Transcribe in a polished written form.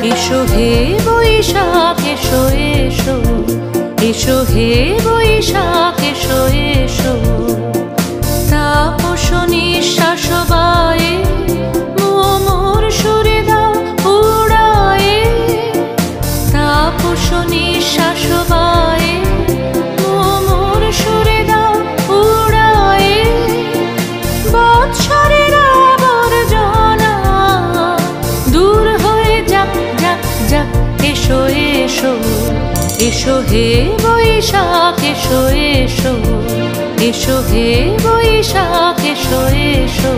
এসো হে বৈশাখ এসো এসো, এসো হে বৈশাখ এসো এসো। তাপস নিঃশ্বাস বায়ে মোর সুরে দাও উড়ায়ে, তাপস নিঃশ্বাস বায়ে মোর সুরে দাও উড়ায়ে। বৎসরের আবর্জনা দূর হয়ে যাক যাক যাক, এসো এসো, এসো হে বৈশাখ এসো এসো, এসো হে বৈশাখ এসো এসো।